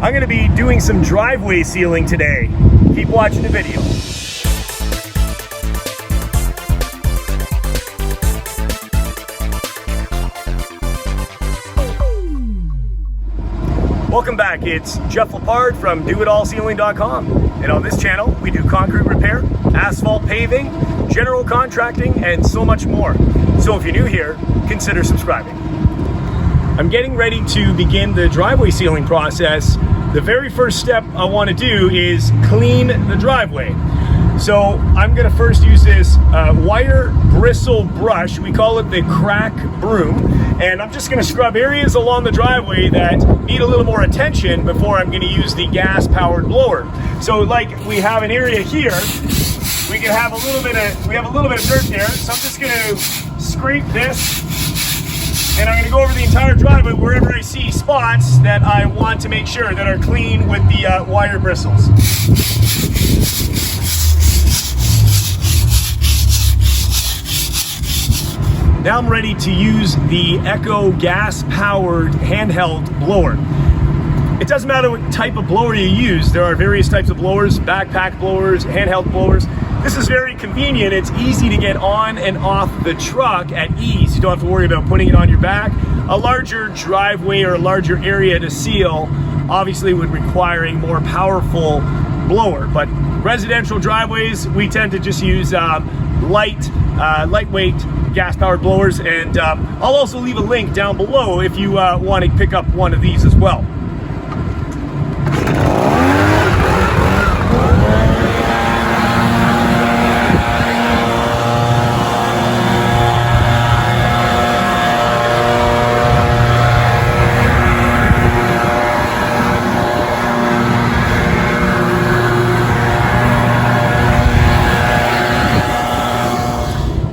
I'm going to be doing some driveway sealing today. Keep watching the video. Welcome back, it's Jeff Lepard from DoItAllSealing.com, and on this channel we do concrete repair, asphalt paving, general contracting, and so much more. So if you're new here, consider subscribing. I'm getting ready to begin the driveway sealing process. The very first step I want to do is clean the driveway. So I'm going to first use this wire bristle brush. We call it the crack broom. And I'm just going to scrub areas along the driveway that need a little more attention before I'm going to use the gas-powered blower. So like we have an area here, we have a little bit of dirt there. So I'm just going to scrape this, and I'm going to go over the entire driveway wherever I see spots that I want to make sure that are clean with the wire bristles. Now I'm ready to use the Echo gas-powered handheld blower. It doesn't matter what type of blower you use. There are various types of blowers, backpack blowers, handheld blowers. This is very convenient. It's easy to get on and off the truck at ease. You don't have to worry about putting it on your back. A larger driveway or a larger area to seal obviously would require a more powerful blower. But residential driveways, we tend to just use lightweight gas-powered blowers, and I'll also leave a link down below if you want to pick up one of these as well.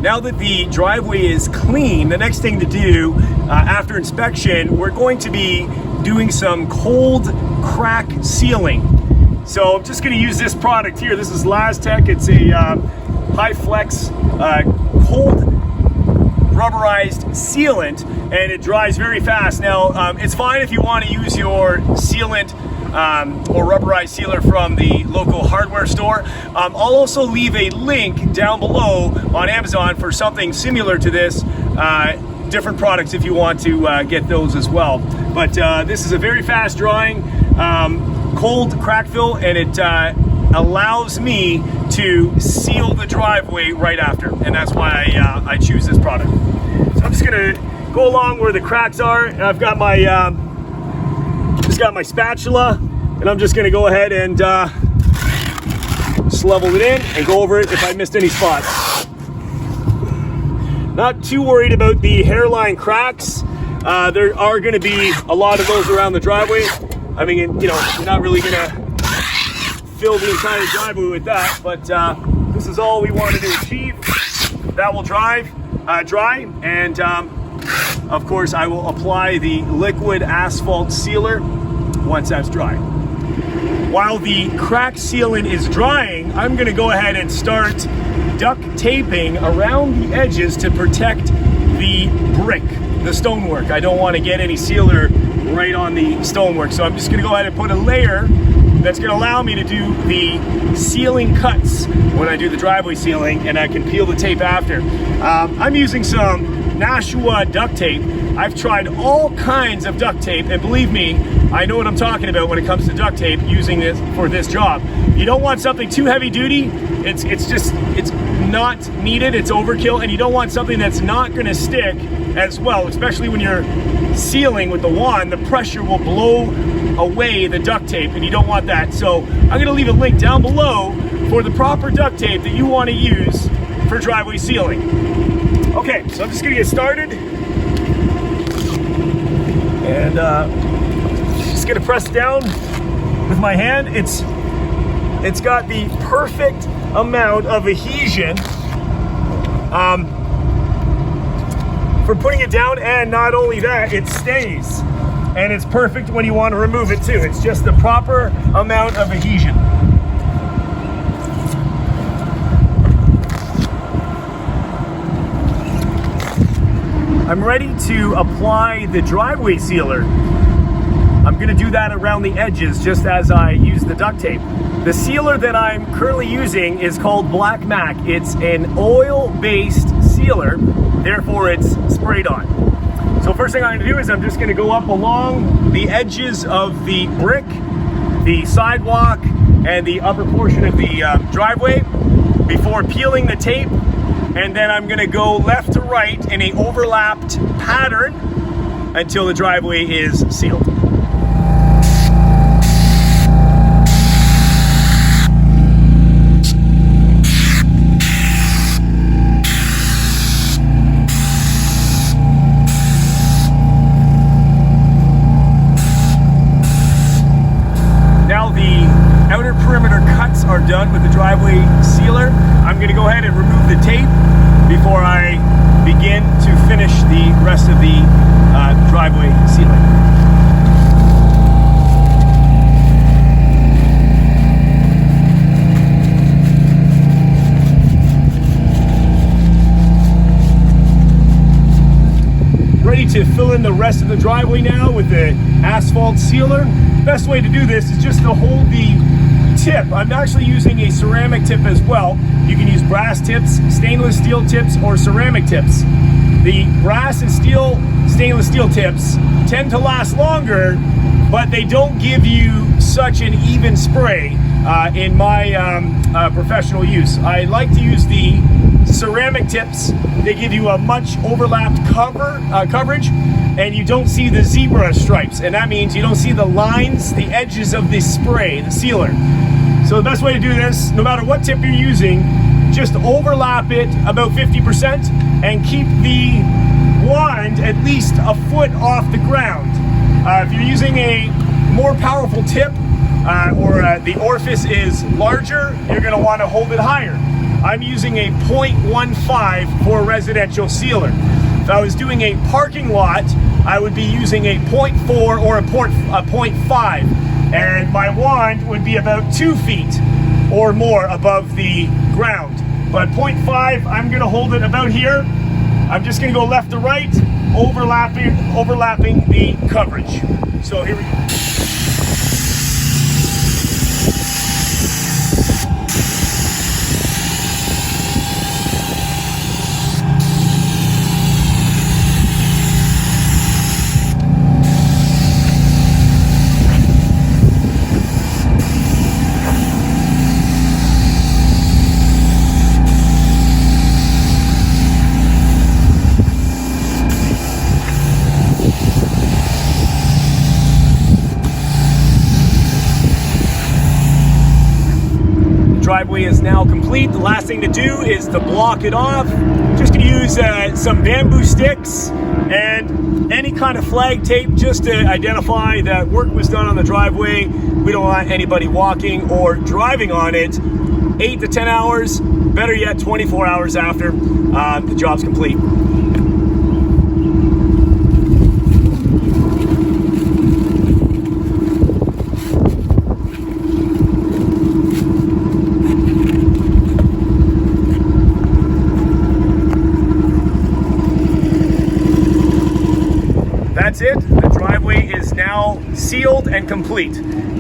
Now that the driveway is clean, the next thing to do after inspection, we're going to be doing some cold crack sealing. So I'm just going to use this product here. This is LazTech. It's a high flex cold rubberized sealant, and it dries very fast. Now it's fine if you want to use your sealant or rubberized sealer from the local hardware store. I'll also leave a link down below on Amazon for something similar to this, different products if you want to get those as well. But this is a very fast drying cold crack fill, and it allows me to seal the driveway right after, and that's why I choose this product. So I'm just gonna go along where the cracks are, and I've got my spatula, and I'm just going to go ahead and just level it in and go over it if I missed any spots. Not too worried about the hairline cracks. There are going to be a lot of those around the driveway. I mean, you know, you're not really going to fill the entire driveway with that, but this is all we wanted to achieve. That will dry, and of course I will apply the liquid asphalt sealer once that's dry. While the crack sealant is drying, I'm going to go ahead and start duct taping around the edges to protect the brick, the stonework. I don't want to get any sealer right on the stonework, so I'm just going to go ahead and put a layer that's going to allow me to do the sealing cuts when I do the driveway sealing, and I can peel the tape after. I'm using some Nashua duct tape. I've tried all kinds of duct tape, and believe me, I know what I'm talking about when it comes to duct tape using this for this job. You don't want something too heavy duty. It's not needed, it's overkill, and you don't want something that's not going to stick as well, especially when you're sealing with the wand. The pressure will blow away the duct tape, and you don't want that. So I'm going to leave a link down below for the proper duct tape that you want to use for driveway sealing. Okay, so I'm just going to get started, and just going to press down with my hand. It's got the perfect amount of adhesion for putting it down, and not only that, it stays, and it's perfect when you want to remove it too. It's just the proper amount of adhesion. I'm ready to apply the driveway sealer. I'm gonna do that around the edges just as I use the duct tape. The sealer that I'm currently using is called Black Mac. It's an oil-based sealer, therefore it's sprayed on. So first thing I'm gonna do is I'm just gonna go up along the edges of the brick, the sidewalk, and the upper portion of the driveway before peeling the tape, and then I'm gonna go left to right in a overlapped pattern until the driveway is sealed. Now the outer perimeter cuts are done with the driveway sealer. I'm going to go ahead and remove the tape before I begin to finish the rest of the driveway sealing. Ready to fill in the rest of the driveway now with the asphalt sealer. Best way to do this is just to hold the tip. I'm actually using a ceramic tip as well. You can use brass tips, stainless steel tips, or ceramic tips. The brass and stainless steel tips tend to last longer, but they don't give you such an even spray in my professional use. I like to use the ceramic tips. They give you a much overlapped coverage, and you don't see the zebra stripes, and that means you don't see the lines, the edges of the spray, the sealer. So the best way to do this, no matter what tip you're using, just overlap it about 50% and keep the wand at least a foot off the ground. If you're using a more powerful tip or the orifice is larger, you're going to want to hold it higher. I'm using a 0.15 for a residential sealer. If I was doing a parking lot, I would be using a 0.4 or a 0.5, and my wand would be about 2 feet or more above the ground. But 0.5, I'm gonna hold it about here. I'm just gonna go left to right, overlapping the coverage. So here we go. Driveway is now complete. The last thing to do is to block it off. Just gonna use some bamboo sticks and any kind of flag tape just to identify that work was done on the driveway. We don't want anybody walking or driving on it 8 to 10 hours, better yet 24 hours after the job's complete. That's it. The driveway is now sealed and complete.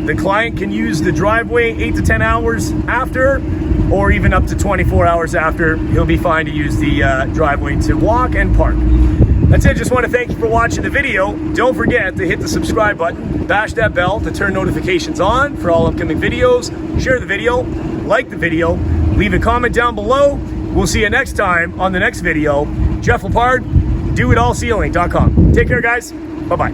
The client can use the driveway 8 to 10 hours after, or even up to 24 hours after. He'll be fine to use the driveway to walk and park. That's it. Just want to thank you for watching the video. Don't forget to hit the subscribe button, bash that bell to turn notifications on for all upcoming videos. Share the video, like the video, leave a comment down below. We'll see you next time on the next video. Jeff Lepard, doitallsealing.com. Take care, guys. Bye-bye.